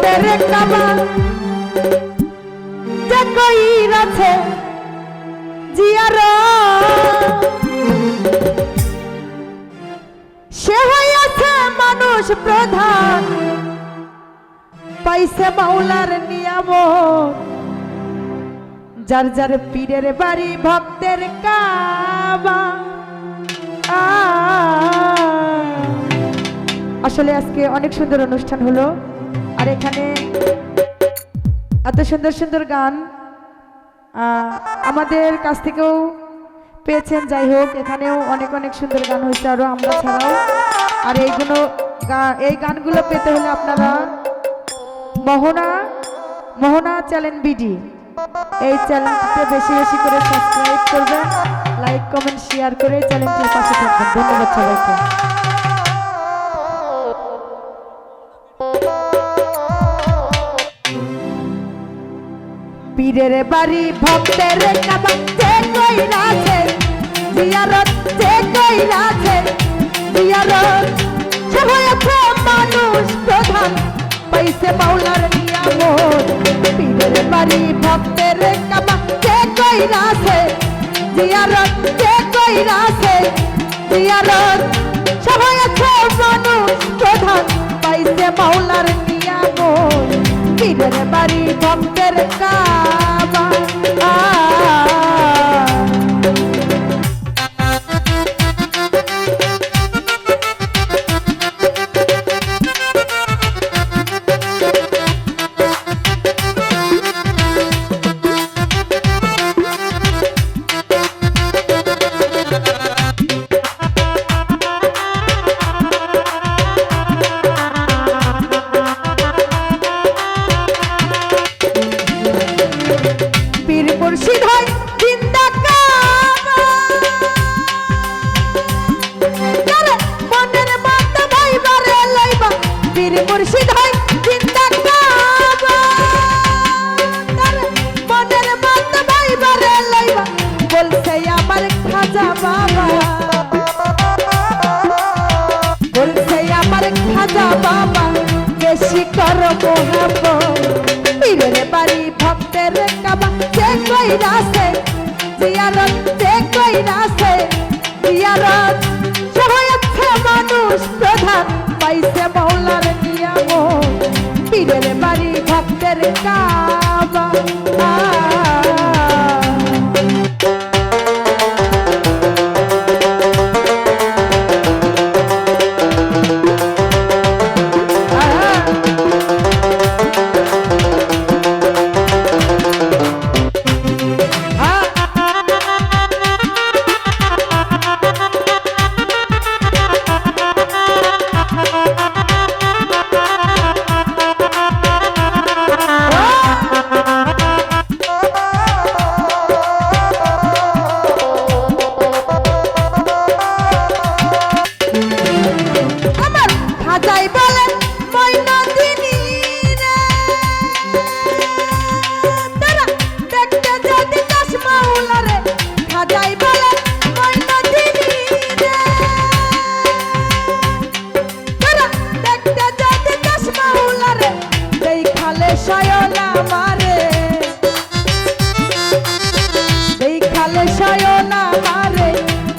ভক্তের কাবা যে কইরাছে জিয়ারত সে হইয়াছে মানুষ প্রধান পাইছে মাওলার নিয়ামত যার যার পীরের বাড়ি ভক্তের কাবা। আসলে আজকে অনেক সুন্দর অনুষ্ঠান হলো আর এখানে এত সুন্দর সুন্দর গান আমাদের কাছ থেকেও পেয়েছেন। যাই হোক এখানেও অনেক অনেক সুন্দর গান হয়েছে আরো আমরা ছাড়াও। আর এই গানগুলো পেতে হলে আপনারা মোহনা চ্যানেল বিডি এই চ্যানেলটিতে বেশি বেশি করে সাবস্ক্রাইব করবেন, লাইক কমেন্ট শেয়ার করে চ্যানেলটির পাশে থাকবেন। ধন্যবাদ সবাইকে। পীরের বাড়ি ভক্তের কাবা যে কইরাছে জিয়ারত যে কইরাছে জিয়ারত সে হয়েছে মানুষ প্রধান পাইছে মাওলার নিয়ামত। পীরের বাড়ি ভক্তের কাবা যে কইরাছে জিয়ারত যে কইরাছে জিয়ারত সে হয়েছে মানুষ প্রধান পাইছে মাওলার নিয়ামত। পীরের বাড়ি ভক্তের কাবা। মুর্শিদ হয় জিন্দা কাবা মনের মত ভাইবারে লইবা পীর মুর্শিদ হয় জিন্দা কাবা মনের মত ভাইবারে লইবা বলছে আমার খাজা বাবা বলছে আমার খাজা বাবা বেশি করো মোহাম্মত। পীরের বাড়ি ভক্তের কাবা যে কইরাছে জিয়ারত যে কইরাছে জিয়ারত সে হয়েছে মানুষ প্রধান পাইছে মাওলার নিয়ামত। পীরের বাড়ি ভক্তের কাবা।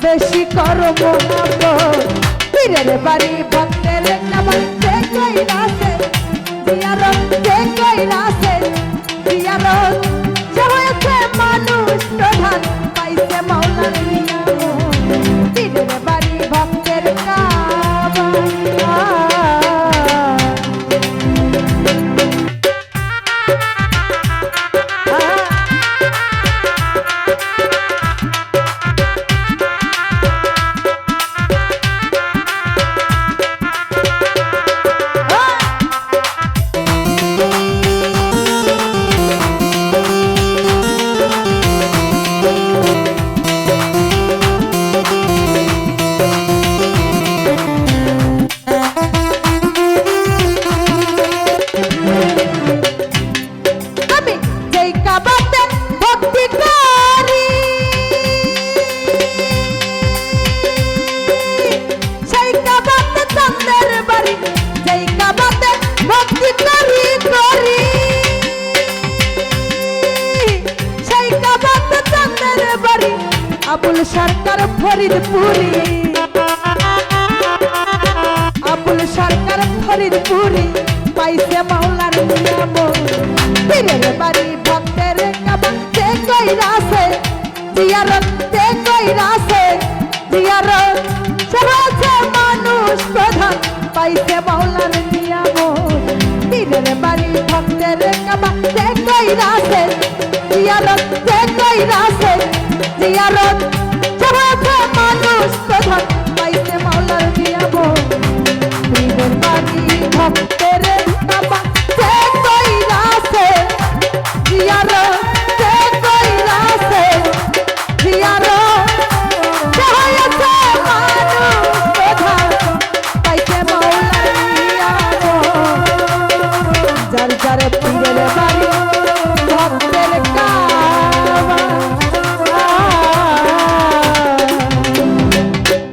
বেশি করো মোহাম্মত। পীরের বাড়ি ভক্তের কাবা যে কইরাছে জিয়ারত যে কইরাছে জিয়ারত সে হয়েছে মানুষ প্রধান পাইছে মাওলার নিয়ামত। পীরের বাড়ি ভক্তের কাবা। সরকার ফরিদপুরি, আবুল সরকার ফরিদপুরি পাইছে মাওলার নিয়ামত। পীরের বাড়ি ভক্তের কাবা যে কইরাছে জিয়ারত, যে কইরাছে জিয়ারত, সে হচ্ছে মানুষ প্রধান পাইছে মাওলার নিয়ামত। পীরের বাড়ি ভক্তের কাবা যে কইরাছে জিয়ারত, যে কইরাছে জিয়ারত, সে হচ্ছে মানুষ প্রধান পাইছে মাওলার নিয়ামত। পীরের বাড়ি ভক্তের কাবা যে কইরাছে জিয়ারত, যে কইরাছে জিয়ারত, সে হচ্ছে মানুষ প্রধান পাইছে মাওলার নিয়ামত। যার যার পীরের বাড়ি